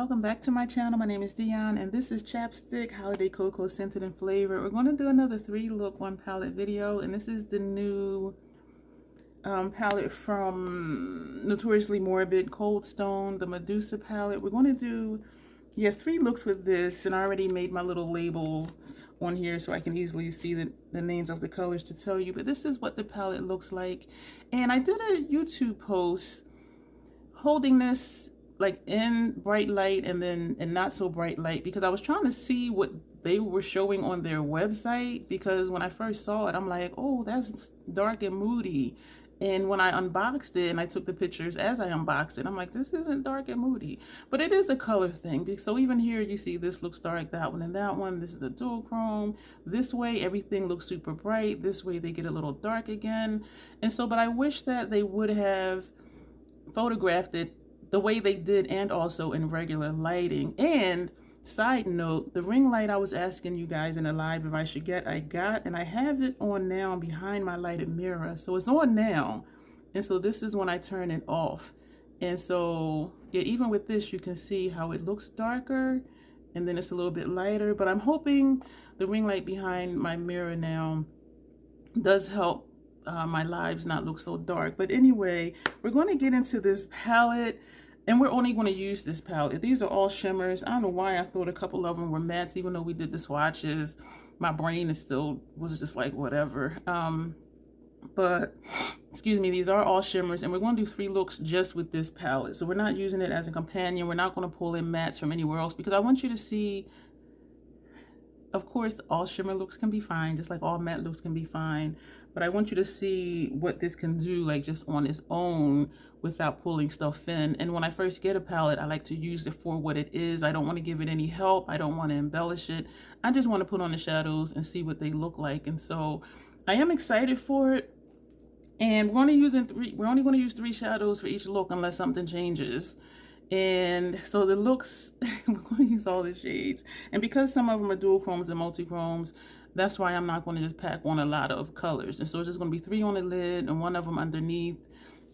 welcome back to my channel. My name is Dion and this is Chapstick Holiday Cocoa Scented in Flavor. We're going to do another 3-look 1 palette video, and this is the new palette from Notoriously Morbid, Cold Stone, the Medusa palette. We're going to do 3 looks with this, and I already made my little label on here so I can easily see the names of the colors to tell you, but this is what the palette looks like. And I did a YouTube post holding this like in bright light and then in not so bright light, because I was trying to see what they were showing on their website, because when I first saw it I'm like, oh, that's dark and moody. And when I unboxed it and I took the pictures as I unboxed it, I'm like, this isn't dark and moody, but it is a color thing. So even here you see this looks dark, that one and that one. This is a dual chrome. This way everything looks super bright. This way they get a little dark again. And so, but I wish that they would have photographed it the way they did, and also in regular lighting. And side note, the ring light I was asking you guys in the live if I should get, I got, and I have it on now behind my lighted mirror, so it's on now. And so this is when I turn it off. And so yeah, even with this you can see how it looks darker and then it's a little bit lighter, but I'm hoping the ring light behind my mirror now does help my lives not look so dark. But anyway, we're going to get into this palette, and we're only going to use this palette. These are all shimmers. I don't know why I thought a couple of them were mattes, even though we did the swatches. My brain is still was just like whatever. But excuse me, these are all shimmers, and we're going to do 3 looks just with this palette. So we're not using it as a companion. We're not going to pull in mattes from anywhere else, because I want you to see, of course, all shimmer looks can be fine, just like all matte looks can be fine. But I want you to see what this can do, like just on its own without pulling stuff in. And when I first get a palette, I like to use it for what it is. I don't want to give it any help. I don't want to embellish it. I just want to put on the shadows and see what they look like. And so I am excited for it. And we're only going to use 3 shadows for each look unless something changes. And so the looks, we're going to use all the shades. And because some of them are dual chromes and multi-chromes, that's why I'm not going to just pack on a lot of colors. And so it's just going to be 3 on the lid and 1 of them underneath,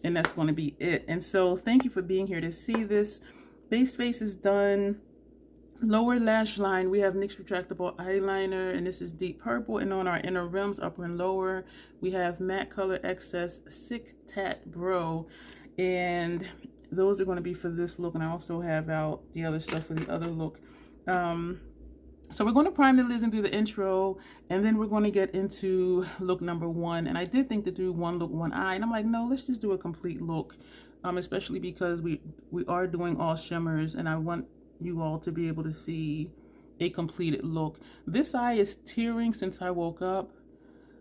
and that's going to be it. And so thank you for being here to see this. Base face is done. Lower lash line, we have NYX retractable eyeliner, and this is deep purple. And on our inner rims, upper and lower, we have matte color excess Sick Tat Bro. And those are going to be for this look, and I also have out the other stuff for the other look. So we're going to prime the lids and do the intro, and then we're going to get into look number 1. And I did think to do 1 look, 1 eye, and I'm like, no, let's just do a complete look, especially because we are doing all shimmers, and I want you all to be able to see a completed look. This eye is tearing since I woke up.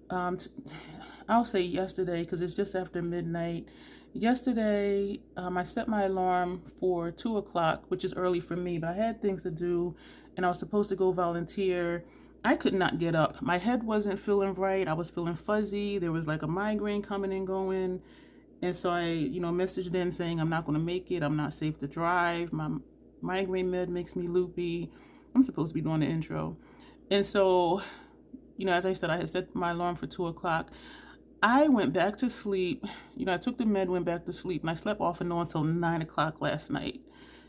I'll say yesterday, because it's just after midnight. Yesterday, I set my alarm for 2 o'clock, which is early for me, but I had things to do, and I was supposed to go volunteer. I could not get up. My head wasn't feeling right. I was feeling fuzzy. There was like a migraine coming and going. And so I, messaged in saying I'm not going to make it. I'm not safe to drive. My migraine med makes me loopy. I'm supposed to be doing the intro. And so, as I said, I had set my alarm for 2 o'clock. I went back to sleep. I took the med, went back to sleep, and I slept off and on until 9 o'clock last night.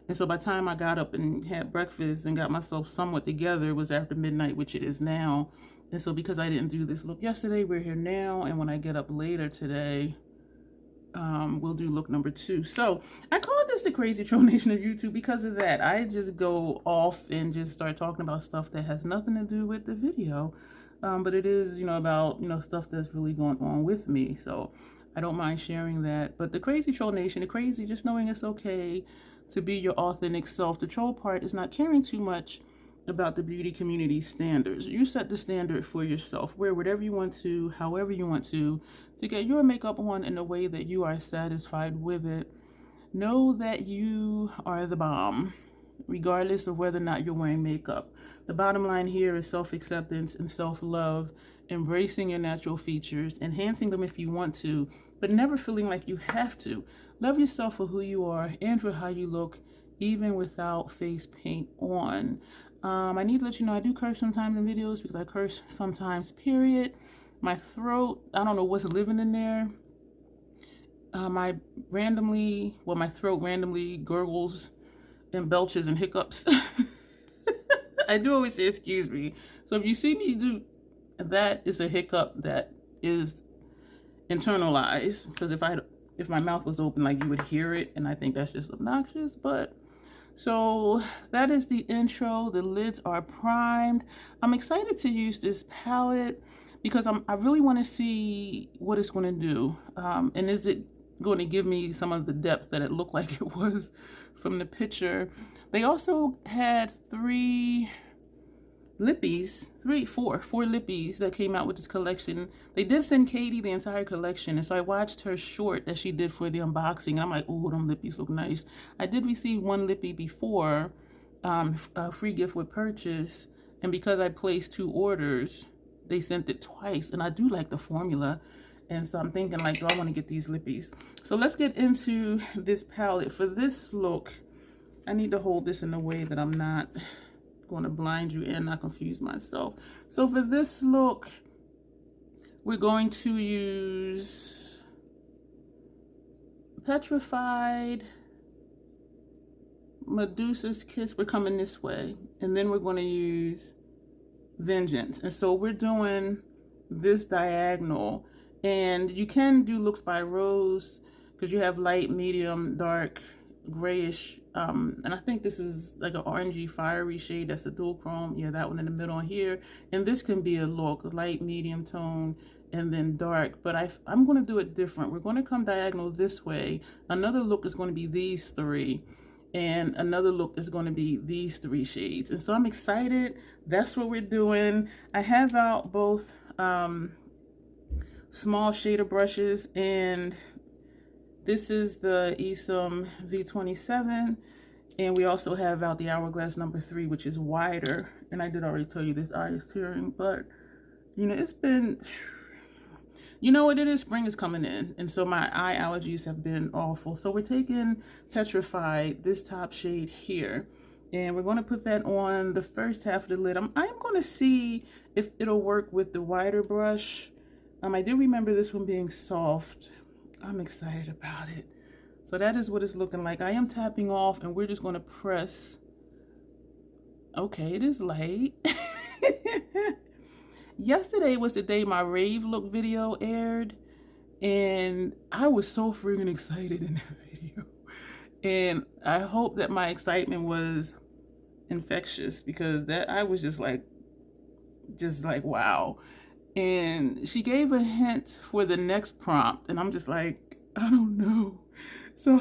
And so by the time I got up and had breakfast and got myself somewhat together, it was after midnight, which it is now. And so because I didn't do this look yesterday, we're here now. And when I get up later today, we'll do look number 2. So I call this the crazy troll nation of YouTube because of that. I just go off and just start talking about stuff that has nothing to do with the video. But it is, about, stuff that's really going on with me. So I don't mind sharing that. But the crazy troll nation, the crazy, just knowing it's okay to be your authentic self. The troll part is not caring too much about the beauty community standards. You set the standard for yourself. Wear whatever you want to, however you want to get your makeup on in a way that you are satisfied with it. Know that you are the bomb, regardless of whether or not you're wearing makeup. The bottom line here is self-acceptance and self-love, embracing your natural features, enhancing them if you want to, but never feeling like you have to. Love yourself for who you are and for how you look, even without face paint on. I need to let you know I do curse sometimes in videos, because I curse sometimes, period. My throat, I don't know what's living in there. My throat randomly gurgles and belches and hiccups. I do always say excuse me. So if you see me do that, is a hiccup that is internalized, because if my mouth was open, like, you would hear it, and I think that's just obnoxious. But so that is the intro. The lids are primed. I'm excited to use this palette because I really want to see what it's going to do, and is it going to give me some of the depth that it looked like it was from the picture. They also had four lippies that came out with this collection. They did send Katie the entire collection, and so I watched her short that she did for the unboxing, and I'm like, oh, them lippies look nice. I did receive one lippy before, a free gift with purchase, and because I placed 2 orders, they sent it twice, and I do like the formula, and so I'm thinking, like, do I want to get these lippies? So let's get into this palette. For this look, I need to hold this in a way that I'm not going to blind you and not confuse myself. So for this look, we're going to use Petrified, Medusa's Kiss. We're coming this way, and then we're going to use Vengeance. And so we're doing this diagonal, and you can do looks by rose because you have light, medium, dark, grayish, and I think this is like an orangey fiery shade. That's a dual chrome. Yeah, that one in the middle here. And this can be a look, light, medium tone, and then dark. But I'm going to do it different. We're going to come diagonal this way. Another look is going to be these 3, and another look is going to be these 3 shades. And so I'm excited. That's what we're doing. I have out both small shader brushes, and this is the Esom V27, and we also have out the Hourglass number 3, which is wider. And I did already tell you this eye is tearing, but you know, it's been, you know what it is, spring is coming in, and so my eye allergies have been awful. So we're taking Petrified, this top shade here, and we're going to put that on the first half of the lid. I'm going to see if it'll work with the wider brush. I do remember this one being soft. I'm excited about it. So that is what it's looking like. I am tapping off, and we're just going to press. Okay, it is light. Yesterday was the day my rave look video aired, and I was so freaking excited in that video. And I hope that my excitement was infectious, because that I was just like wow. And she gave a hint for the next prompt, and I'm just like, I don't know. So,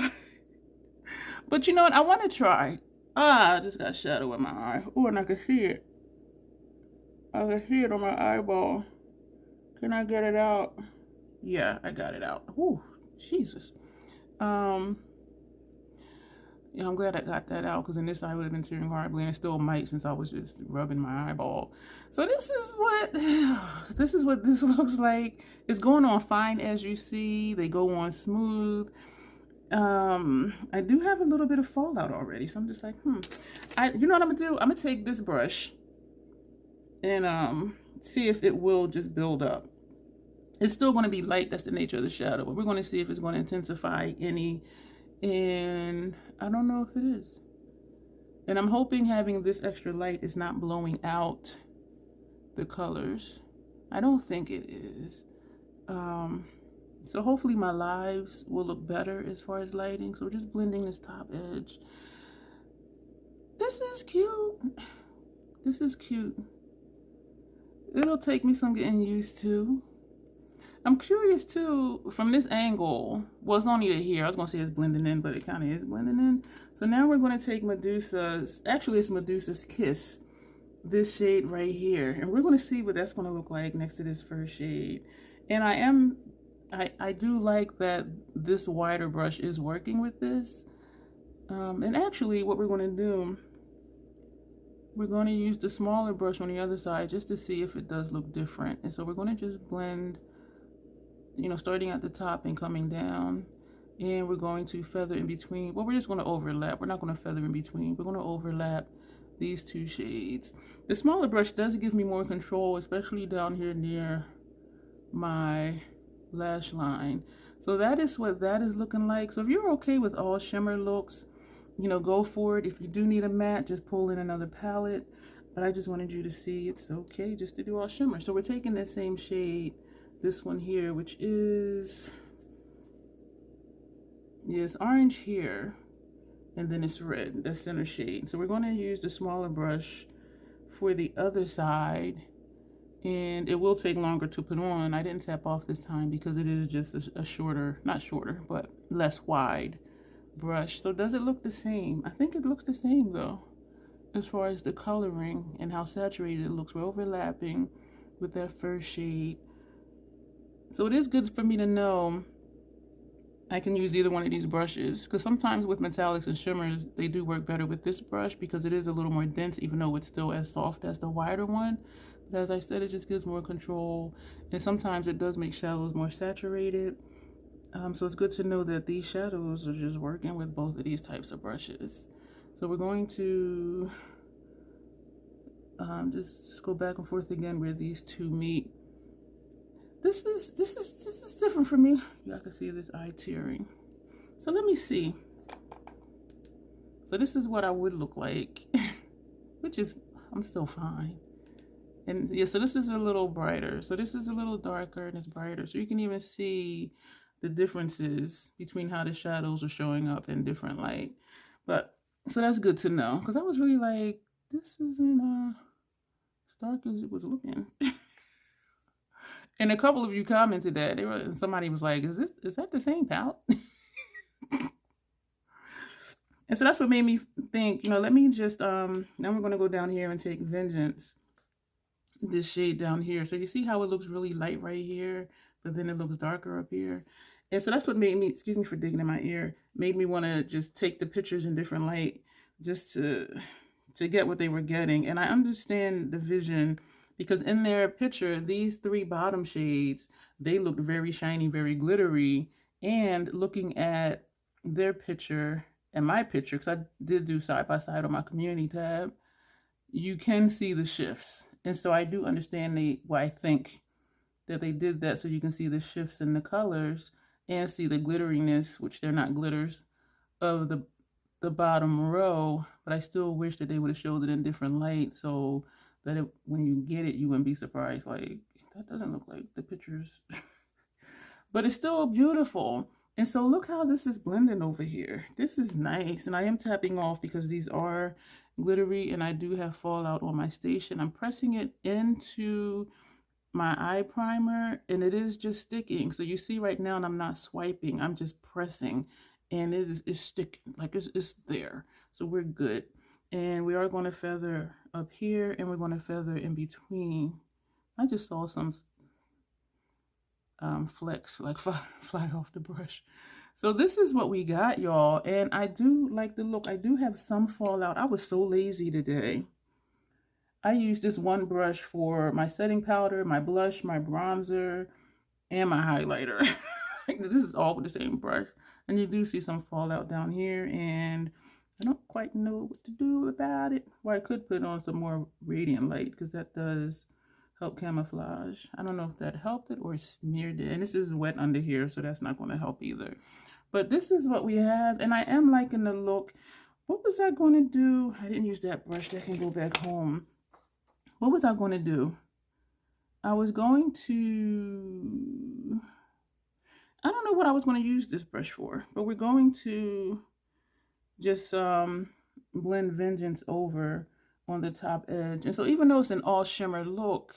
but you know what? I want to try. I just got shadow in my eye. Oh, and I can see it. I can see it on my eyeball. Can I get it out? Yeah, I got it out. Ooh, Jesus. Yeah, I'm glad I got that out, because in this eye would have been tearing horribly, and it still might, since I was just rubbing my eyeball. So this is what this looks like. It's going on fine, as you see. They go on smooth. I do have a little bit of fallout already, so I'm just like, you know what I'm gonna do? I'm gonna take this brush and see if it will just build up. It's still going to be light. That's the nature of the shadow, but we're going to see if it's going to intensify any. And I don't know if it is. And I'm hoping having this extra light is not blowing out the colors. I don't think it is. So hopefully my lives will look better as far as lighting. So we're just blending this top edge. This is cute. This is cute. It'll take me some getting used to. I'm curious too, from this angle, well, it's only to here. I was gonna say it's blending in, but it kind of is blending in. So now we're gonna take Medusa's, actually it's Medusa's Kiss, this shade right here. And we're gonna see what that's gonna look like next to this first shade. And I do like that this wider brush is working with this. And actually what we're gonna do, we're going to use the smaller brush on the other side just to see if it does look different. And so we're going to just blend, you know, starting at the top and coming down. And we're going to feather in between. Well, we're just going to overlap. We're not going to feather in between. We're going to overlap these 2 shades. The smaller brush does give me more control, especially down here near my lash line. So that is what that is looking like. So if you're okay with all shimmer looks, you know, go for it. If you do need a matte, just pull in another palette. But I just wanted you to see it's okay just to do all shimmer. So we're taking that same shade, this one here, which is, yes, orange here. And then it's red, the center shade. So we're going to use the smaller brush for the other side. And it will take longer to put on. I didn't tap off this time because it is just a shorter, not shorter, but less wide brush. So does it look the same? I think it looks the same though, as far as the coloring and how saturated it looks. We're overlapping with that first shade. So it is good for me to know I can use either one of these brushes, because sometimes with metallics and shimmers, they do work better with this brush because it is a little more dense, even though it's still as soft as the wider one. But as I said, it just gives more control, and sometimes it does make shadows more saturated. So it's good to know that these shadows are just working with both of these types of brushes. So we're going to just go back and forth again where these two meet. This is different for me. Y'all can see this eye tearing. So let me see. So this is what I would look like, which is, I'm still fine. And yeah, so this is a little brighter. So this is a little darker and it's brighter. So you can even see the differences between how the shadows are showing up in different light. But, so that's good to know. Because I was really like, this isn't as dark as it was looking. And a couple of you commented that somebody was like, is that the same palette? And so that's what made me think, you know, let me just now we're going to go down here and take Vengeance, this shade down here. So you see how it looks really light right here, but then it looks darker up here. And so that's what made me, excuse me for digging in my ear, made me want to just take the pictures in different light just to get what they were getting. And I understand the vision, because in their picture, these three bottom shades, they looked very shiny, very glittery. And looking at their picture and my picture, because I did do side by side on my community tab, you can see the shifts. And so I do understand why I think that they did that, so you can see the shifts in the colors and see the glitteriness, which they're not glitters, of the bottom row. But I still wish that they would have showed it in different light, so that when you get it, you wouldn't be surprised, like, that doesn't look like the pictures. But it's still beautiful. And so look how this is blending over here. This is nice. And I am tapping off because these are glittery and I do have fallout on my station. I'm pressing it into my eye primer and it is just sticking. So you see right now, and I'm not swiping, I'm just pressing and it is sticking, like it's there. So we're good. And we are going to feather up here and we're going to feather in between. I just saw some flecks like fly off the brush. So this is what we got, y'all, and I do like the look. I do have some fallout. I was so lazy today. I used this one brush for my setting powder, my blush, my bronzer, and my highlighter. This is all with the same brush. And you do see some fallout down here, and I don't quite know what to do about it. Well, I could put on some more radiant light because that does help camouflage. I don't know if that helped it or smeared it. And this is wet under here, so that's not going to help either. But this is what we have, and I am liking the look. What was I going to do? I didn't use that brush. That can go back home. What was I going to do? I was going to... I don't know what I was going to use this brush for, but we're going to just blend Vengeance over on the top edge. And so even though it's an all shimmer look,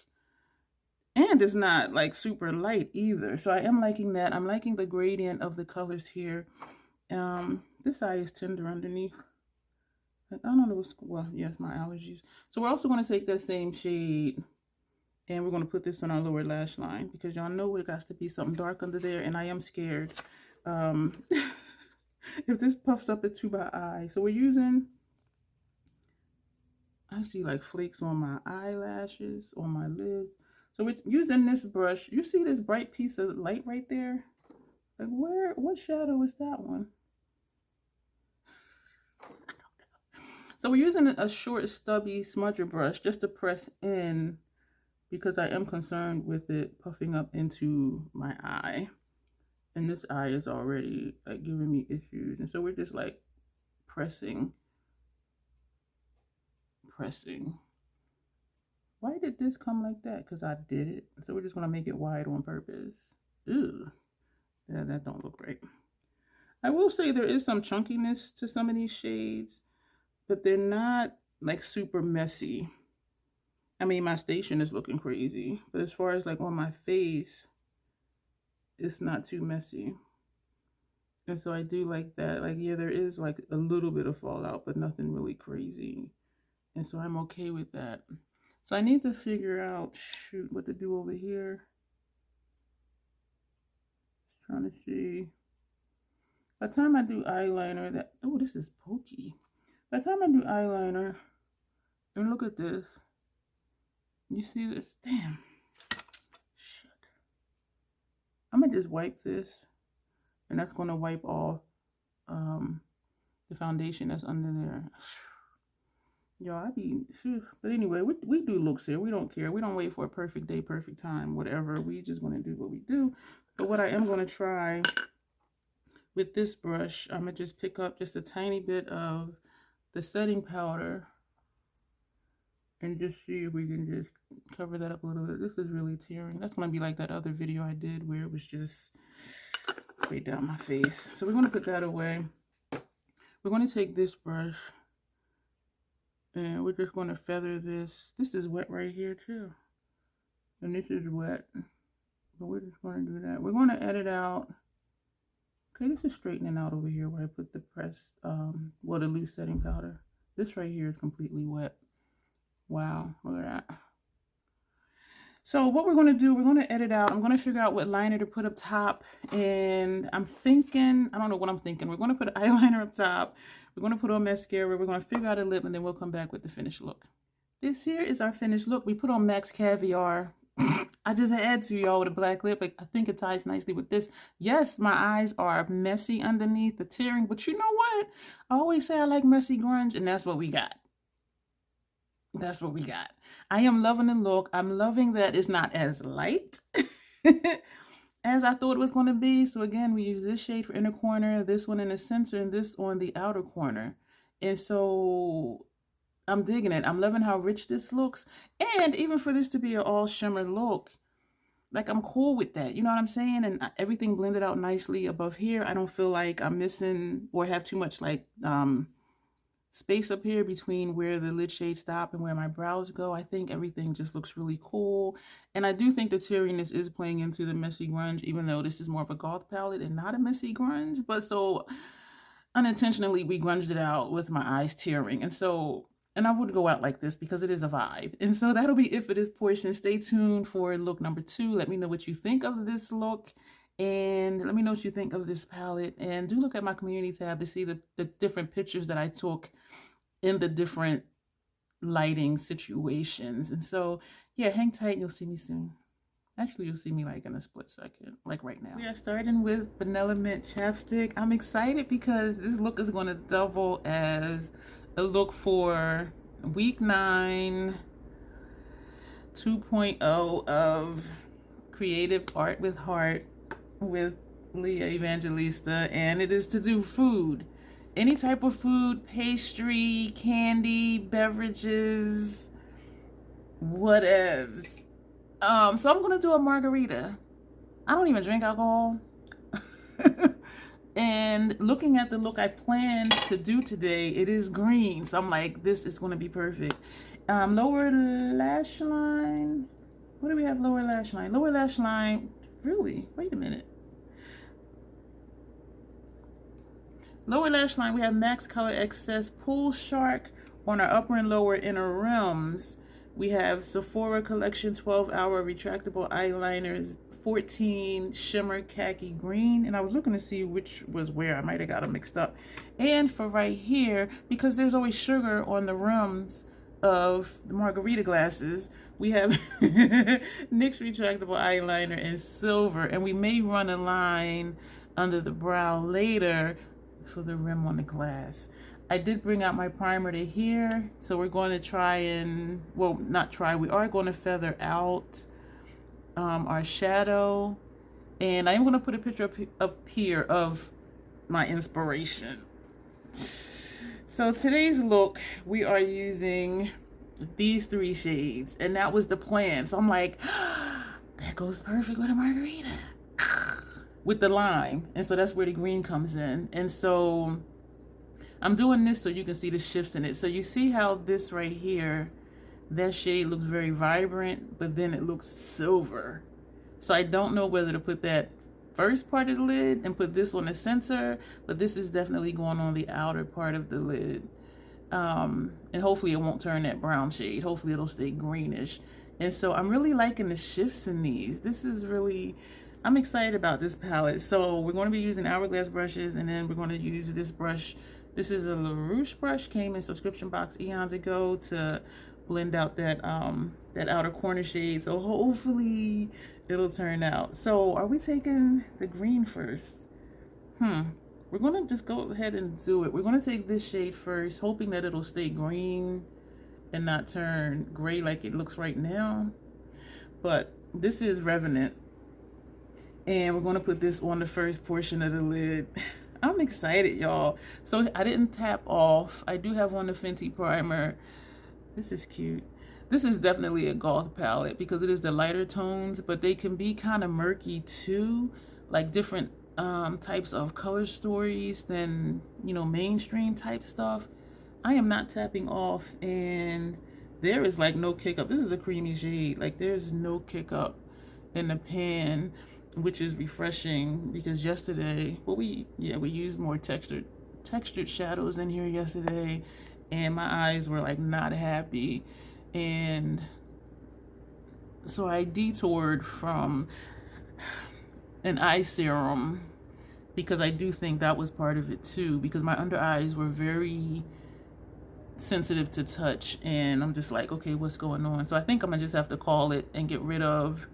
and it's not like super light either, so I am liking that. I'm liking the gradient of the colors here. This eye is tender underneath. I don't know what's, well, yes, my allergies. So we're also going to take that same shade and we're going to put this on our lower lash line because y'all know it got to be something dark under there, and I am scared if this puffs up into my eye. So we're using, I see like flakes on my eyelashes, on my lids. So we're using this brush. You see this bright piece of light right there? Like what shadow is that one? So we're using a short stubby smudger brush just to press in because I am concerned with it puffing up into my eye. And this eye is already like giving me issues. And so we're just like pressing. Why did this come like that? Because I did it. So we're just going to make it wide on purpose. Ew. Yeah, that don't look right. I will say there is some chunkiness to some of these shades, but they're not like super messy. I mean, my station is looking crazy, but as far as like on my face, it's not too messy. And so I do like that. Like, yeah, there is like a little bit of fallout, but nothing really crazy. And so I'm okay with that. So I need to figure out, shoot, what to do over here. Trying to see. By the time I do eyeliner, oh, this is pokey. By the time I do eyeliner, and look at this. You see this? Damn. Shit. I'm going to just wipe this. And that's going to wipe off the foundation that's under there. Y'all, but anyway, we do looks here. We don't care. We don't wait for a perfect day, perfect time, whatever. We just want to do what we do. But what I am going to try with this brush, I'm going to just pick up just a tiny bit of the setting powder and just see if we can just cover that up a little bit. This is really tearing. That's going to be like that other video I did where it was just way down my face. So we're going to put that away. We're going to take this brush and we're just going to feather this. This is wet right here too. And this is wet. But we're just going to do that. We're going to edit out. Okay, this is straightening out over here where I put the pressed, well, the loose setting powder. This right here is completely wet. Wow, look at that. So what we're going to do, we're going to edit out. I'm going to figure out what liner to put up top. And I'm thinking, I don't know what I'm thinking. We're going to put an eyeliner up top. We're going to put on mascara. We're going to figure out a lip and then we'll come back with the finished look. This here is our finished look. We put on Max Caviar. I just had to, y'all, with a black lip. I think it ties nicely with this. Yes, my eyes are messy underneath the tearing. But you know what? I always say I like messy grunge. And that's what we got. That's what we got. I am loving the look. I'm loving that it's not as light as I thought it was going to be. So again, we use this shade for inner corner, this one in the center, and this on the outer corner. And so I'm digging it. I'm loving how rich this looks. And even for this to be an all shimmer look, like I'm cool with that. You know what I'm saying? And everything blended out nicely above here. I don't feel like I'm missing or have too much like space up here between where the lid shades stop and where my brows go. I think everything just looks really cool. And I do think the teariness is playing into the messy grunge, even though this is more of a goth palette and not a messy grunge. But so unintentionally, we grunged it out with my eyes tearing. And so, and I would go out like this because it is a vibe. And so that'll be it for this portion. Stay tuned for look number 2. Let me know what you think of this look. And let me know what you think of this palette. And do look at my community tab to see the different pictures that I took in the different lighting situations. And so, yeah, hang tight. You'll see me soon. Actually, you'll see me like in a split second, like right now. We are starting with Vanilla Mint Chapstick. I'm excited because this look is going to double as a look for week 9 2.0 of Creative Art with Heart with Leah Evangelista, and it is to do food. Any type of food, pastry, candy, beverages, whatevs. So I'm gonna do a margarita. I don't even drink alcohol. And looking at the look I planned to do today, it is green. So I'm like, this is gonna be perfect. Lower lash line. What do we have lower lash line? Lower lash line, really? Wait a minute. Lower lash line, we have Max Color Excess Pool Shark on our upper and lower inner rims. We have Sephora Collection 12-hour retractable eyeliners, 14 shimmer khaki green. And I was looking to see which was where. I might have got them mixed up. And for right here, because there's always sugar on the rims of the margarita glasses, we have NYX retractable eyeliner in silver. And we may run a line under the brow later for the rim on the glass. I did bring out my primer to here, so we're going to try and, well, not try, we are going to feather out our shadow. And I am going to put a picture up here of my inspiration. So today's look, we are using these 3 shades, and that was the plan. So I'm like, that goes perfect with a margarita with the lime. And so that's where the green comes in. And so I'm doing this so you can see the shifts in it. So you see how this right here, that shade looks very vibrant, but then it looks silver. So I don't know whether to put that first part of the lid and put this on the center, but this is definitely going on the outer part of the lid. And hopefully it won't turn that brown shade. Hopefully it'll stay greenish. And so I'm really liking the shifts in these. This is really, I'm excited about this palette. So we're going to be using hourglass brushes, and then we're going to use this brush. This is a LaRouche brush, came in subscription box eons ago to blend out that that outer corner shade. So hopefully it'll turn out. So are we taking the green first? We're gonna just go ahead and do it. We're gonna take this shade first, hoping that it'll stay green and not turn gray like it looks right now. But this is Revenant, and we're gonna put this on the first portion of the lid. I'm excited, y'all. So I didn't tap off. I do have on the Fenty primer. This is cute. This is definitely a goth palette because it is the lighter tones, but they can be kind of murky too, like different types of color stories than, you know, mainstream type stuff. I am not tapping off, and there is like no kick up. This is a creamy shade. Like there's no kick up in the pan, which is refreshing because yesterday, well, we used more textured shadows in here yesterday, and my eyes were like not happy. And so I detoured from an eye serum because I do think that was part of it too, because my under eyes were very sensitive to touch, and I'm just like, okay, what's going on? So I think I'm gonna just have to call it and get rid of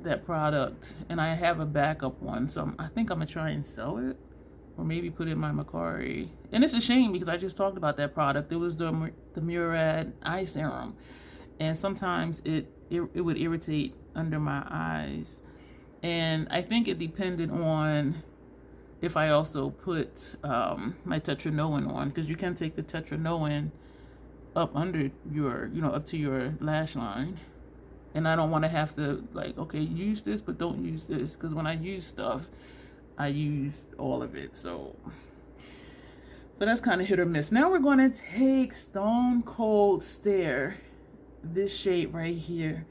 that product, and I have a backup one, so I think I'm gonna try and sell it, or maybe put it in my Macari. And it's a shame because I just talked about that product. It was the Murad eye serum, and sometimes it would irritate under my eyes, and I think it depended on if I also put my tetranoin on, because you can take the tetranoin up under your, you know, up to your lash line. And I don't want to have to like, okay, use this, but don't use this. Because when I use stuff, I use all of it. So that's kind of hit or miss. Now we're going to take Stone Cold Stare, this shade right here.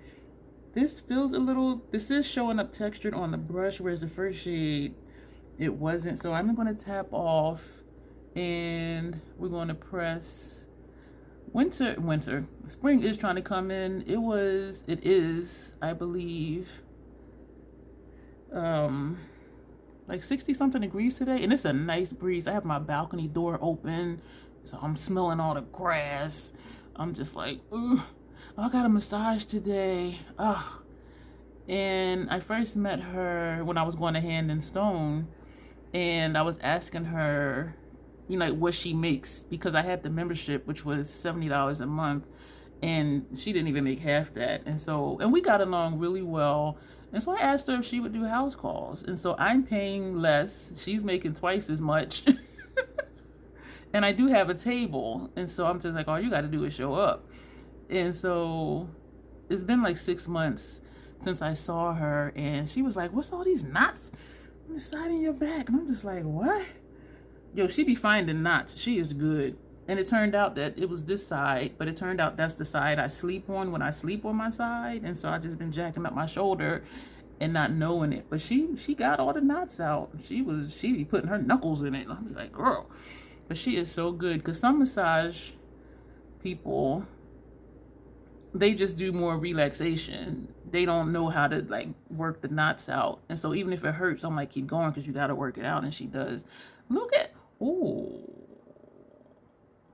This feels a little, this is showing up textured on the brush, whereas the first shade, it wasn't. So I'm going to tap off, and we're going to press winter. Spring is trying to come in. It is, I believe, like 60 something degrees today, and it's a nice breeze. I have my balcony door open, so I'm smelling all the grass. I'm just like, ugh, I got a massage today. Ugh. And I first met her when I was going to Hand and Stone, and I was asking her, you know, like what she makes, because I had the membership, which was $70 a month, and she didn't even make half that. And we got along really well. And so I asked her if she would do house calls. And so I'm paying less. She's making twice as much. And I do have a table. And so I'm just like, all you got to do is show up. And so it's been like 6 months since I saw her, and she was like, what's all these knots on the side of your back? And I'm just like, what? Yo, she be finding knots. She is good. And it turned out that it was this side, but it turned out that's the side I sleep on when I sleep on my side. And so I just been jacking up my shoulder and not knowing it. But she got all the knots out. She be putting her knuckles in it. And I'll be like, girl. But she is so good, because some massage people, they just do more relaxation. They don't know how to like work the knots out. And so even if it hurts, I'm like, keep going, because you got to work it out. And she does. Look at, ooh,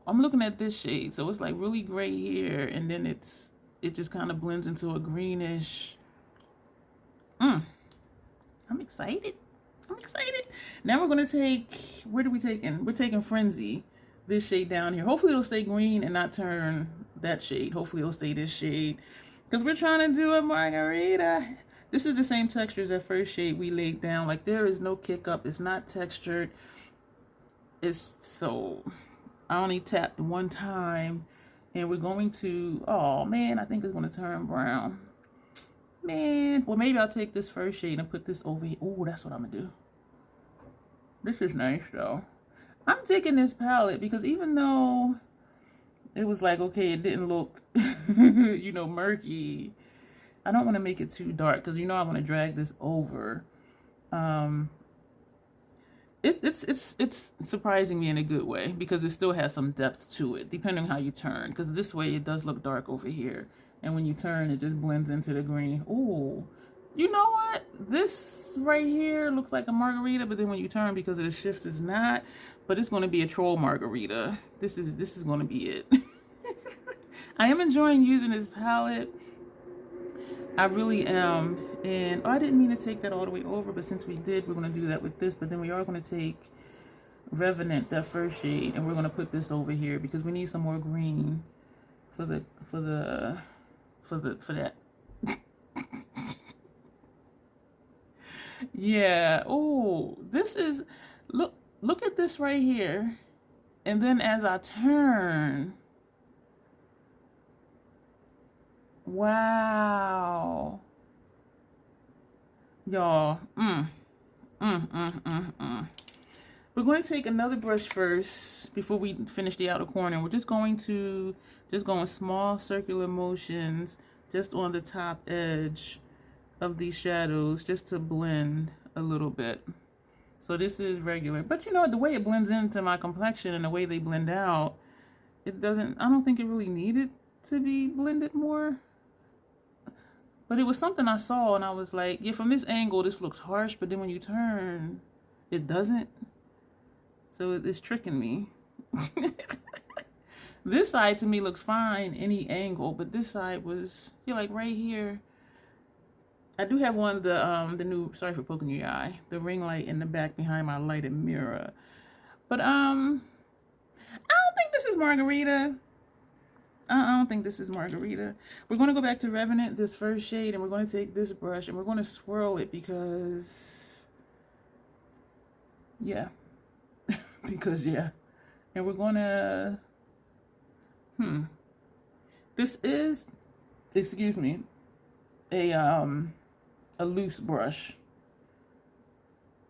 I'm looking at this shade. So it's like really gray here, and then it just kind of blends into a greenish. I'm excited. Now we're going to take, what are we taking? We're taking Frenzy, this shade down here. Hopefully it'll stay green and not turn that shade. Hopefully it'll stay this shade, because we're trying to do a margarita. This is the same texture as that first shade we laid down. Like there is no kick up. It's not textured. It's so, I only tapped one time, and we're going to, oh man, I think it's going to turn brown. Man, well, maybe I'll take this first shade and put this over here. Oh, that's what I'm going to do. This is nice, though. I'm taking this palette because even though it was like, okay, it didn't look, you know, murky, I don't want to make it too dark because, you know, I want to drag this over. It's surprising me in a good way because it still has some depth to it, depending on how you turn. Because this way it does look dark over here. And when you turn, it just blends into the green. Ooh. You know what? This right here looks like a margarita, but then when you turn, because of the shifts, it's not. But it's going to be a troll margarita. This is going to be it. I am enjoying using this palette. I really am. And I didn't mean to take that all the way over, but since we did, we're going to do that with this. But then we are going to take Revenant, that first shade, and we're going to put this over here because we need some more green for that. Yeah. Oh, this is, look at this right here. And then as I turn, wow. Y'all, We're going to take another brush first before we finish the outer corner. We're just going to go in small circular motions just on the top edge of these shadows just to blend a little bit. So this is regular, but you know, the way it blends into my complexion and the way they blend out, I don't think it really needed to be blended more. But it was something I saw and I was like, yeah, from this angle, this looks harsh, but then when you turn, it doesn't. So it's tricking me. This side to me looks fine, any angle, but this side was, you're like right here. I do have one, the new, sorry for poking your eye, the ring light in the back behind my lighted mirror. But I don't think this is margarita. I don't think this is margarita. We're going to go back to Revenant, this first shade, and we're going to take this brush and we're going to swirl it because, yeah. Because, yeah. And we're going to, this is, excuse me, a loose brush.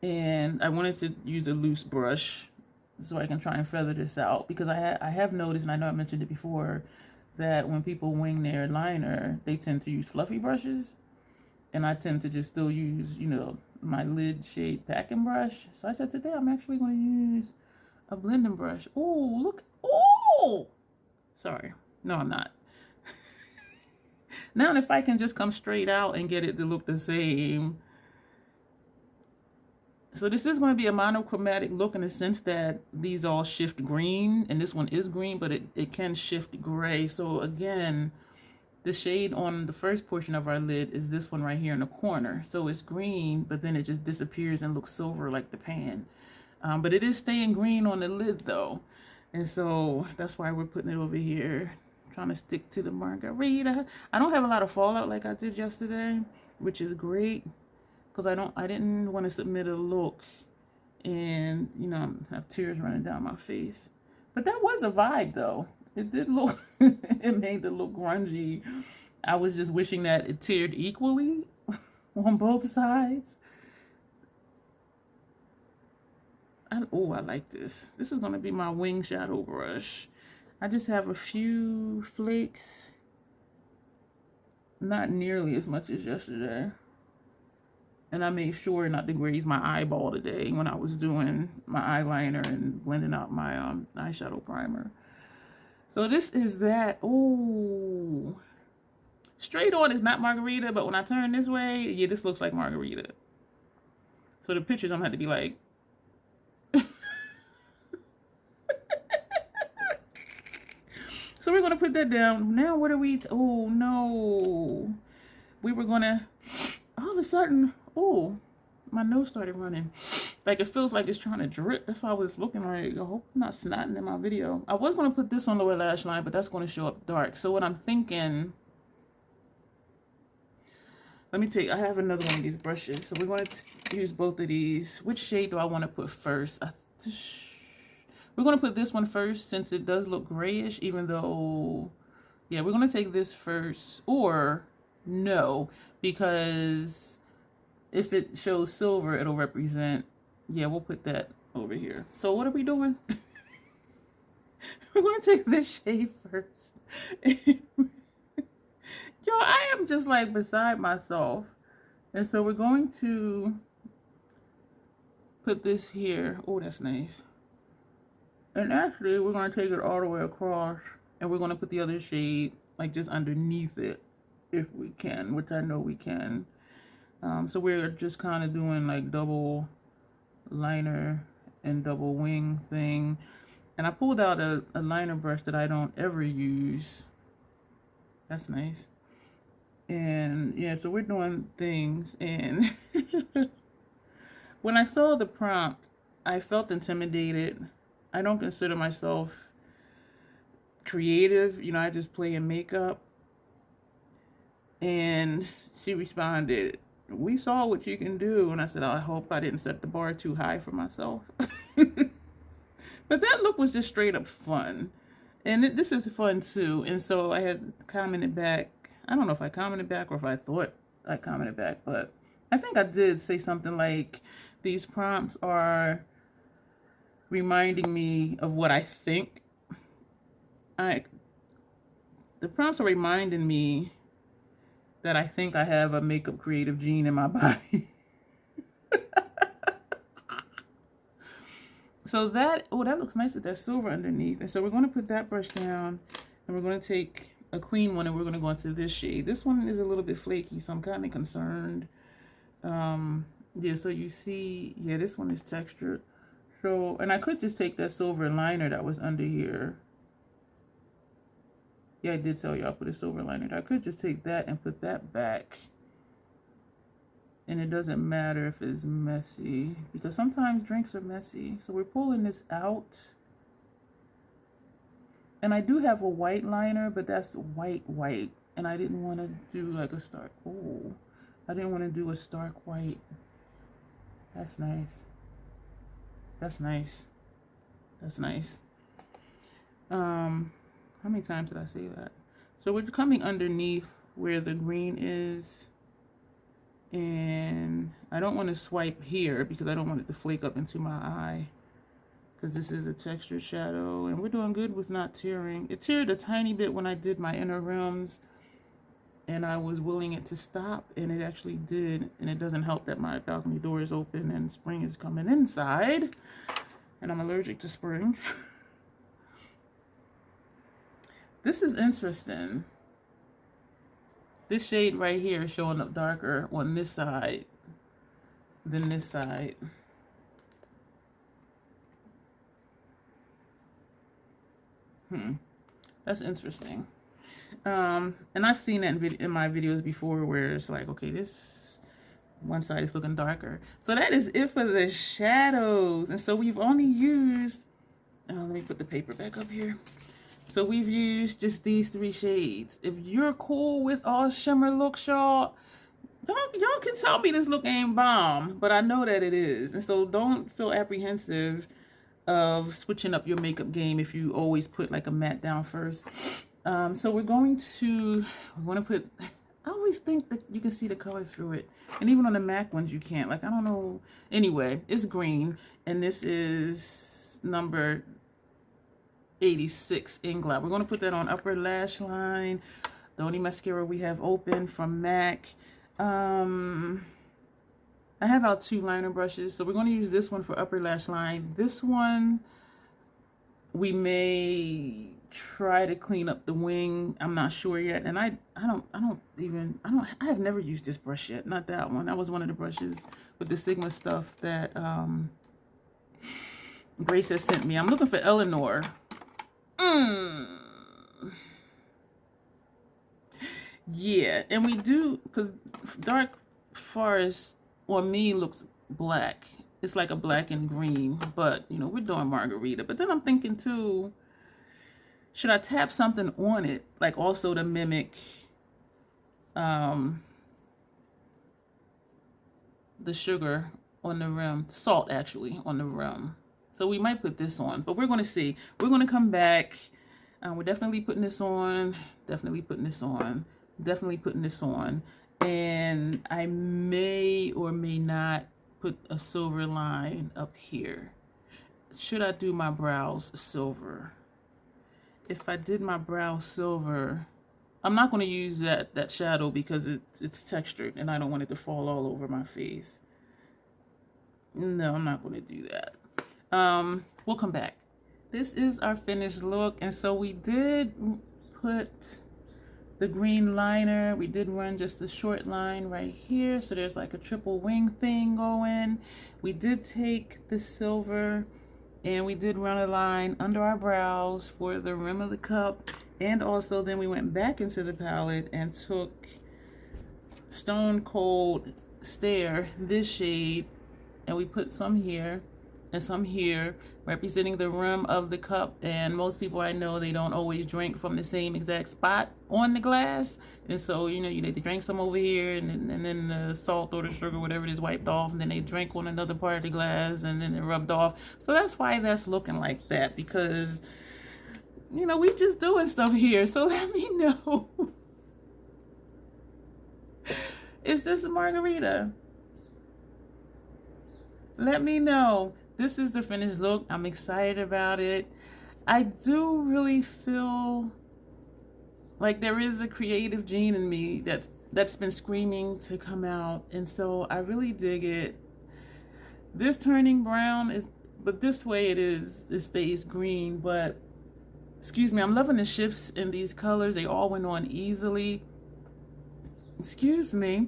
And I wanted to use a loose brush so I can try and feather this out because I have noticed, and I know I mentioned it before, that when people wing their liner, they tend to use fluffy brushes, and I tend to just still use, you know, my lid shade packing brush. So I said today I'm actually going to use a blending brush. Oh, look. Oh, sorry. No, I'm not. Now if I can just come straight out and get it to look the same. So this is going to be a monochromatic look in the sense that these all shift green, and this one is green, but it can shift gray. So again, the shade on the first portion of our lid is this one right here in the corner. So it's green, but then it just disappears and looks silver like the pan. But it is staying green on the lid though. And so that's why we're putting it over here, trying to stick to the margarita. I don't have a lot of fallout like I did yesterday, which is great. Because I didn't want to submit a look and, you know, have tears running down my face. But that was a vibe, though. It did look, it made it look grungy. I was just wishing that it tiered equally on both sides. Oh, I like this. This is going to be my wing shadow brush. I just have a few flakes. Not nearly as much as yesterday. And I made sure not to graze my eyeball today when I was doing my eyeliner and blending out my eyeshadow primer. So this is that. Oh, straight on is not margarita, but when I turn this way, yeah, this looks like margarita. So the pictures I'm gonna have to be like. So we're gonna put that down. Now what are we? Oh no, we were gonna. All of a sudden. Oh, my nose started running. Like it feels like it's trying to drip. That's why I was looking like, I hope I'm not snotting in my video. I was going to put this on lower lash line, but that's going to show up dark. So what I'm thinking, let me I have another one of these brushes. So we're going to use both of these. Which shade do I want to put first? We're we're going to put this one first since it does look grayish, even though, yeah, we're going to take this first, or no, because if it shows silver, it'll represent, yeah, we'll put that over here. So what are we doing? We're going to take this shade first. Yo, I am just like beside myself. And so we're going to put this here. Oh, that's nice. And actually, we're going to take it all the way across. And we're going to put the other shade like just underneath it if we can, which I know we can. So we're just kind of doing like double liner and double wing thing. And I pulled out a liner brush that I don't ever use. That's nice. And yeah, so we're doing things. And when I saw the prompt, I felt intimidated. I don't consider myself creative. You know, I just play in makeup. And she responded, "We saw what you can do." And I said, "Oh, I hope I didn't set the bar too high for myself." But that look was just straight up fun. And this is fun too. And so I had commented back. I don't know if I commented back or if I thought I commented back, but I think I did say something like, these prompts are reminding me of what I think. The prompts are reminding me that I think I have a makeup creative gene in my body. So that, oh, that looks nice with that silver underneath. And so we're going to put that brush down, and we're going to take a clean one, and we're going to go into this shade. This one is a little bit flaky, so I'm kind of concerned. Yeah, so you see, yeah, this one is textured. So, and I could just take that silver liner that was under here. Yeah, I did tell you I'll put a silver liner. I could just take that and put that back. And it doesn't matter if it's messy, because sometimes drinks are messy. So we're pulling this out. And I do have a white liner, but that's white. And I didn't want to do like a stark, oh, I didn't want to do a stark white. That's nice. That's nice. That's nice. How many times did I say that? So we're coming underneath where the green is. And I don't want to swipe here because I don't want it to flake up into my eye, because this is a textured shadow, and we're doing good with not tearing. It teared a tiny bit when I did my inner rims, and I was willing it to stop, and it actually did. And it doesn't help that my balcony door is open and spring is coming inside, and I'm allergic to spring. This is interesting. This shade right here is showing up darker on this side than this side. That's interesting. And I've seen that in my videos before, where it's like, okay, this one side is looking darker. So that is it for the shadows. And so we've only used, let me put the paper back up here. So we've used just these 3 shades. If you're cool with all shimmer looks, y'all can tell me this look ain't bomb, but I know that it is. And so don't feel apprehensive of switching up your makeup game if you always put like a matte down first. So we're going to put, I always think that you can see the color through it. And even on the MAC ones, you can't. Like, I don't know. Anyway, it's green. And this is number 86 in Glob. We're going to put that on upper lash line, the only mascara we have open from MAC. I have out 2 liner brushes, so we're going to use this one for upper lash line. This one we may try to clean up the wing. I'm not sure yet, and I have never used this brush yet. Not that one. That was one of the brushes with the Sigma stuff that Grace has sent me. I'm looking for Eleanor. Yeah, and we do, because dark forest on me looks black. It's like a black and green, but you know, we're doing margarita. But then I'm thinking too, should I tap something on it, like also to mimic the sugar on the rim, salt actually on the rim. So we might put this on, but we're going to see. We're going to come back. We're definitely putting this on. Definitely putting this on. Definitely putting this on. And I may or may not put a silver line up here. Should I do my brows silver? If I did my brows silver, I'm not going to use that shadow because it's textured and I don't want it to fall all over my face. No, I'm not going to do that. We'll come back. This is our finished look, and so we did put the green liner. We did run just a short line right here, so there's like a triple wing thing going. We did take the silver and we did run a line under our brows for the rim of the cup, and also then we went back into the palette and took Stone Cold Stare, this shade, and we put some here and some here, representing the rim of the cup. And most people I know, they don't always drink from the same exact spot on the glass, and so you know, they drink some over here, and then the salt or the sugar, whatever it is, wiped off, and then they drink on another part of the glass, and then it rubbed off. So that's why that's looking like that, because you know, we just doing stuff here. So let me know. Is this a margarita? Let me know. This is the finished look. I'm excited about it. I do really feel like there is a creative gene in me that's been screaming to come out, and so I really dig it. This turning brown is, but this way it stays green, but excuse me, I'm loving the shifts in these colors. They all went on easily. Excuse me.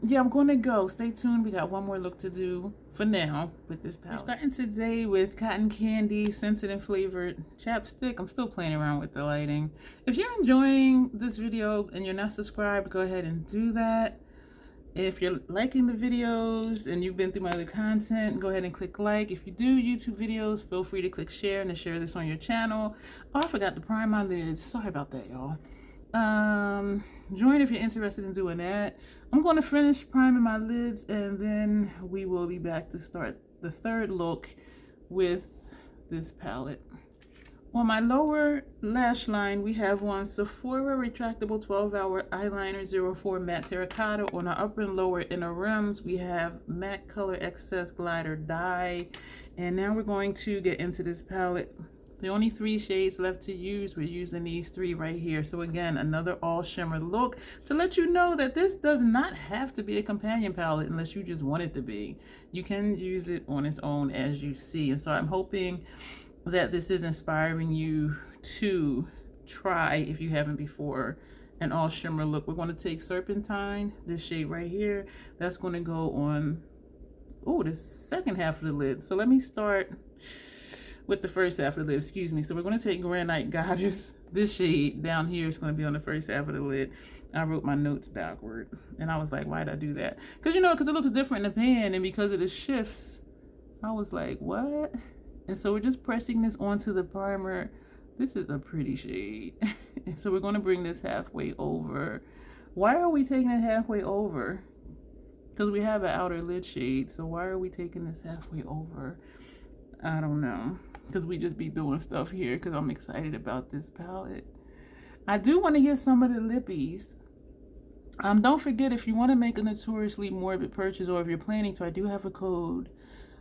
Yeah, I'm gonna go. Stay tuned. We got one more look to do for now with this palette. We're starting today with Cotton Candy Scented and Flavored Chapstick. I'm still playing around with the lighting. If you're enjoying this video and you're not subscribed, go ahead and do that. If you're liking the videos and you've been through my other content, go ahead and click like. If you do YouTube videos, feel free to click share and to share this on your channel. Oh, I forgot to prime my lids. Sorry about that, y'all. Join if you're interested in doing that. I'm going to finish priming my lids, and then we will be back to start the third look with this palette. On my lower lash line, we have on Sephora Retractable 12-Hour Eyeliner 04 Matte Terracotta. On our upper and lower inner rims, we have Matte Color Excess Glider Dye. And now we're going to get into this palette. The only 3 shades left to use. We're using these 3 right here. So again, another all shimmer look to let you know that this does not have to be a companion palette unless you just want it to be. You can use it on its own, as you see. And so I'm hoping that this is inspiring you to try, if you haven't before, an all shimmer look. We're going to take Serpentine, this shade right here. That's going to go on, oh, the second half of the lid. So let me start with the first half of the lid, excuse me. So we're going to take Granite Goddess. This shade down here is going to be on the first half of the lid. I wrote my notes backward, and I was like, why did I do that? Because, you know, because it looks different in the pan, and because of the shifts, I was like, what? And so we're just pressing this onto the primer. This is a pretty shade. And so we're going to bring this halfway over. Why are we taking it halfway over? Because we have an outer lid shade. So why are we taking this halfway over? I don't know. Because we just be doing stuff here because I'm excited about this palette. I do want to get some of the lippies. Don't forget, if you want to make a Notoriously Morbid purchase, or if you're planning to, I do have a code.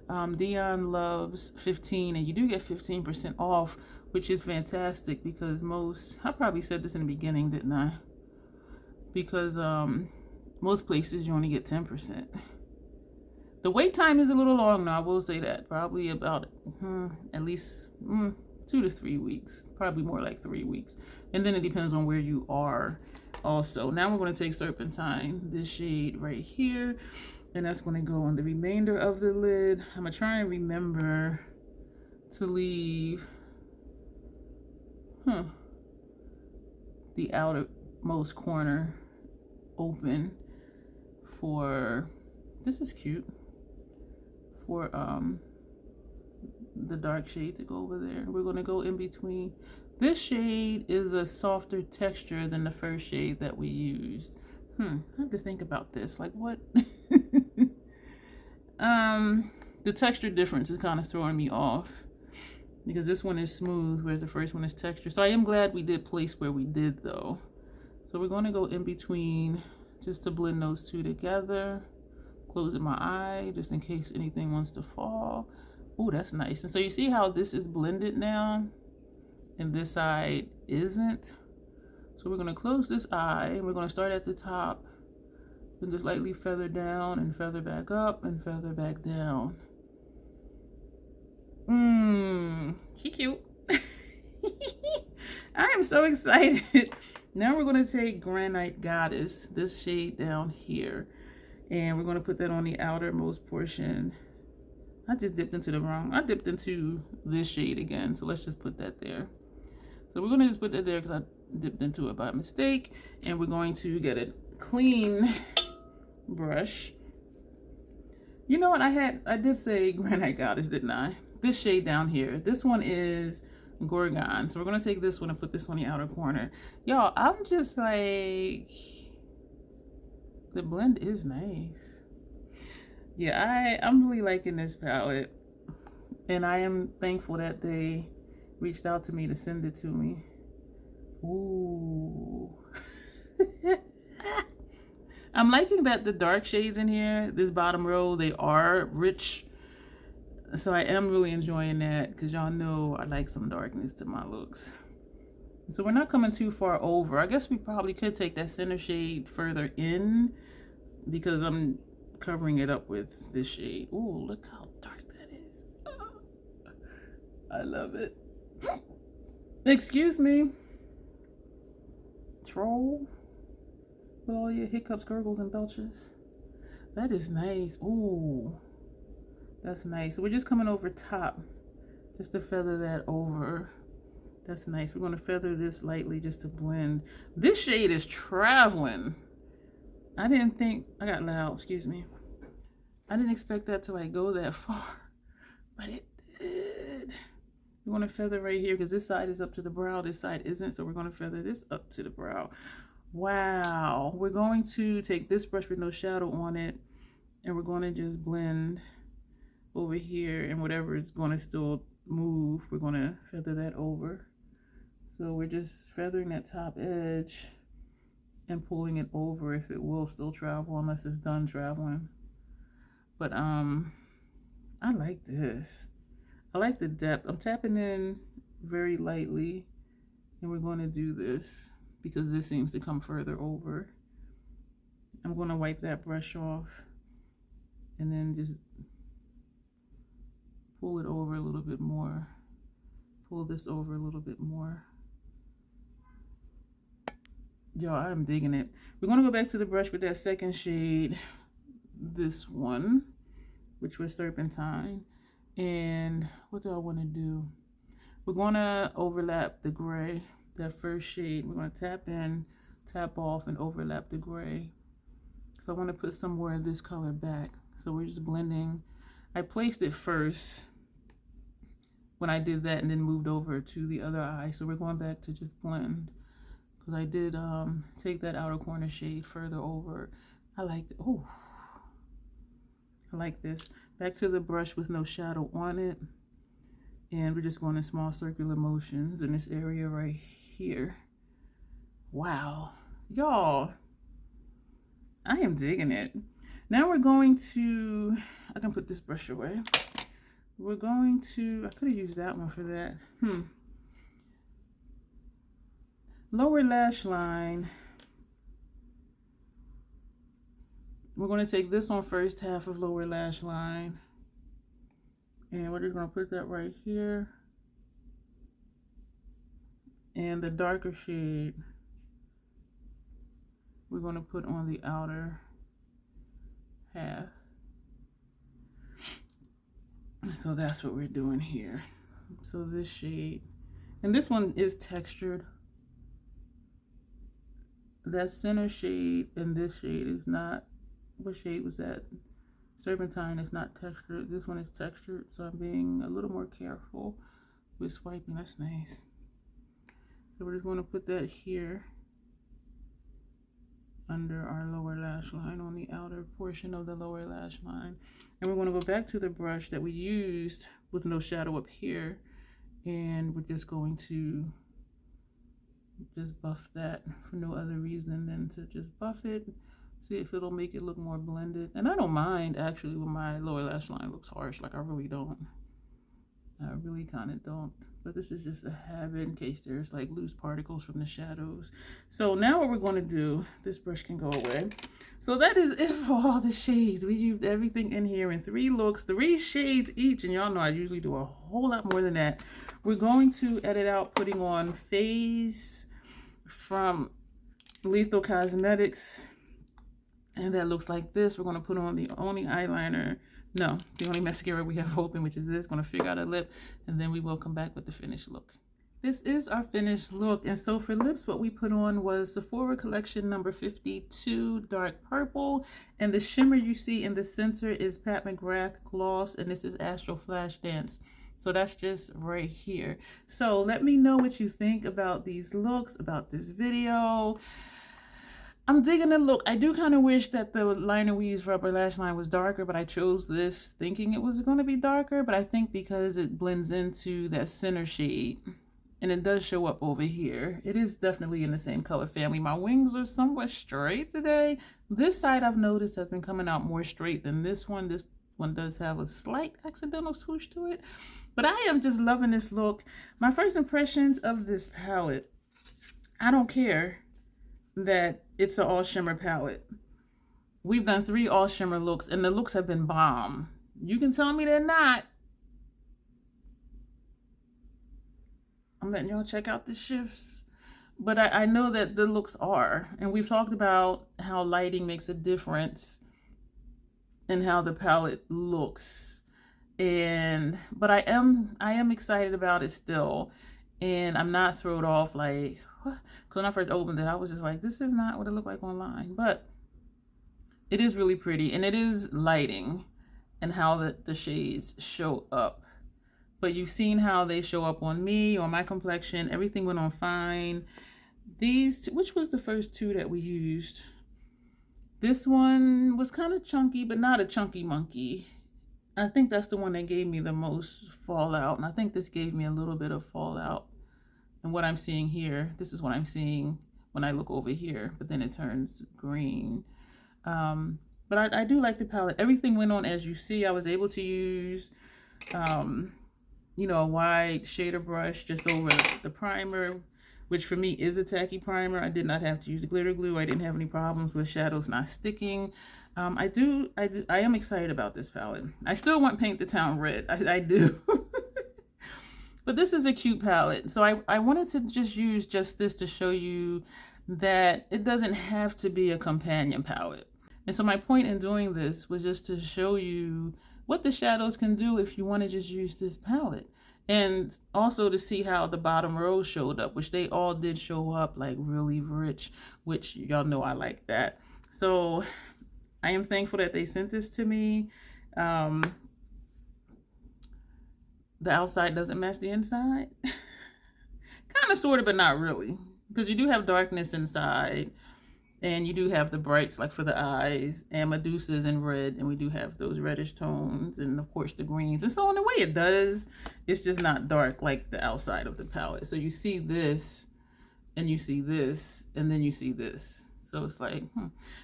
DionLorah.PhD, and you do get 15% off, which is fantastic because I probably said this in the beginning, didn't I? Because most places you only get 10%. The wait time is a little long now, I will say that. Probably about at least 2 to 3 weeks, probably more like 3 weeks. And then it depends on where you are also. Now we're going to take Serpentine, this shade right here. And that's going to go on the remainder of the lid. I'm going to try and remember to leave the outermost corner open for, this is cute, for the dark shade to go over there. We're going to go in between. This shade is a softer texture than the first shade that we used. I have to think about this. Like what? The texture difference is kind of throwing me off because this one is smooth, whereas the first one is textured. So I am glad we did place where we did though. So we're going to go in between just to blend those two together. Closing my eye just in case anything wants to fall. Oh, that's nice. And so you see how this is blended now and this side isn't. So we're going to close this eye and we're going to start at the top and just lightly feather down and feather back up and feather back down. She cute. I am so excited. Now we're going to take Granite Goddess, this shade down here, and we're going to put that on the outermost portion. I just dipped into the wrong, I dipped into this shade again, so let's just put that there. So we're going to just put that there because I dipped into it by mistake, and we're going to get a clean brush. You know what, I did say Granite Goddess, didn't I? This shade down here, this one is Gorgon. So we're gonna take this one and put this on the outer corner. Y'all, I'm just like, the blend is nice. Yeah, I'm really liking this palette, and I am thankful that they reached out to me to send it to me. Ooh. I'm liking that the dark shades in here, this bottom row, they are rich. So I am really enjoying that because y'all know I like some darkness to my looks. So we're not coming too far over. I guess we probably could take that center shade further in because I'm covering it up with this shade. Ooh, look how dark that is. I love it. Excuse me. Troll. With all your hiccups, gurgles, and belches. That is nice. Ooh. That's nice. So we're just coming over top just to feather that over. That's nice. We're going to feather this lightly just to blend. This shade is traveling. I didn't think, I got loud, excuse me. I didn't expect that to like go that far, but it did. We're going to feather right here because this side is up to the brow, this side isn't. So we're going to feather this up to the brow. Wow. We're going to take this brush with no shadow on it, and we're going to just blend over here, and whatever is going to still move, we're going to feather that over. So we're just feathering that top edge and pulling it over if it will still travel, unless it's done traveling. But I like this. I like the depth. I'm tapping in very lightly, and we're going to do this because this seems to come further over. I'm going to wipe that brush off and then just pull it over a little bit more. Pull this over a little bit more. Yo, I'm digging it. We're going to go back to the brush with that second shade, this one, which was Serpentine. And what do I want to do? We're going to overlap the gray, that first shade. We're going to tap in, tap off, and overlap the gray. So I want to put some more of this color back. So we're just blending. I placed it first when I did that and then moved over to the other eye. So we're going back to just blend. Because I did take that outer corner shade further over. I like it. Oh, I like this. Back to the brush with no shadow on it. And we're just going in small circular motions in this area right here. Wow. Y'all, I am digging it. Now we're going to, I can put this brush away. We're going to, I could have used that one for that. Lower lash line. We're going to take this on first half of lower lash line. And we're just going to put that right here. And the darker shade, we're going to put on the outer half. So that's what we're doing here. So this shade, and this one is textured. That center shade and this shade is not, what shade was that? Serpentine is not textured. This one is textured, so I'm being a little more careful with swiping. That's nice. So we're just going to put that here. under our lower lash line, on the outer portion of the lower lash line. And we're going to go back to the brush that we used with no shadow up here, and we're just going to just buff that for no other reason than to just buff it, see if it'll make it look more blended. And I don't mind actually when my lower lash line looks harsh, like I really don't. I really kind of don't, but this is just a habit in case there's like loose particles from the shadows. So now what we're going to do, this brush can go away. So that is it for all the shades. We used everything in here in 3 looks, 3 shades each, and y'all know I usually do a whole lot more than that. We're going to edit out putting on Phase from Lethal Cosmetics, and that looks like this. We're going to put on the only eyeliner, no, the only mascara we have open, which is this. Going to figure out a lip, and then we will come back with the finished look. This is our finished look. And so for lips, what we put on was Sephora Collection number 52 Dark Purple, and the shimmer you see in the center is Pat McGrath Gloss, and this is Astral Flash Dance. So that's just right here. So let me know what you think about these looks, about this video. I'm digging the look. I do kind of wish that the liner we used, Rubber Lash Line, was darker, but I chose this thinking it was going to be darker. But I think because it blends into that center shade, and it does show up over here, it is definitely in the same color family. My wings are somewhat straight today. This side I've noticed has been coming out more straight than this one. This one does have a slight accidental swoosh to it. But I am just loving this look. My first impressions of this palette, I don't care that it's an all shimmer palette. We've done 3 all shimmer looks, and the looks have been bomb. You can tell me they're not. I'm letting y'all check out the shifts. But I know that the looks are. And we've talked about how lighting makes a difference in how the palette looks. But I am excited about it still. And I'm not thrown off like, what? Because when I first opened it, I was just like, this is not what it looked like online. But it is really pretty. And it is lighting and how the shades show up. But you've seen how they show up on me, on my complexion. Everything went on fine. These, which was the first 2 that we used? This one was kind of chunky, but not a chunky monkey. I think that's the one that gave me the most fallout. And I think this gave me a little bit of fallout. And what I'm seeing here, this is what I'm seeing when I look over here. But then it turns green. But I do like the palette. Everything went on as you see. I was able to use, you know, a wide shader brush just over the primer, which for me is a tacky primer. I did not have to use glitter glue. I didn't have any problems with shadows not sticking. I am excited about this palette. I still want Paint the Town Red. I do. But this is a cute palette. So I wanted to just use just this to show you that it doesn't have to be a companion palette. And so my point in doing this was just to show you what the shadows can do if you want to just use this palette. And also to see how the bottom row showed up, which they all did show up like really rich, which y'all know I like that. So I am thankful that they sent this to me. The outside doesn't match the inside. Kind of, sort of, but not really. Because you do have darkness inside. And you do have the brights, like for the eyes. And Medusa's in red. And we do have those reddish tones. And, of course, the greens. And so in a way it does. It's just not dark like the outside of the palette. So you see this. And you see this. And then you see this. So it's like,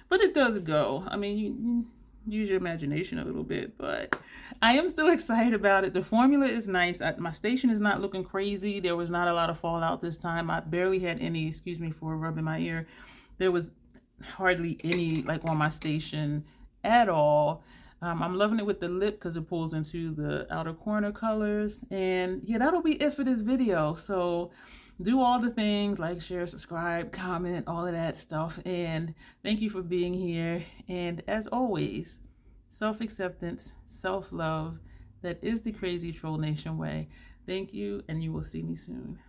But it does go. I mean, you use your imagination a little bit, but I am still excited about it. The formula is nice. My station is not looking crazy. There was not a lot of fallout this time. I barely had any, excuse me for rubbing my ear. There was hardly any like on my station at all. I'm loving it with the lip because it pulls into the outer corner colors. And yeah, that'll be it for this video. So do all the things, like, share, subscribe, comment, all of that stuff. And thank you for being here. And as always, self-acceptance, self-love, that is the Crazy Troll Nation way. Thank you, and you will see me soon.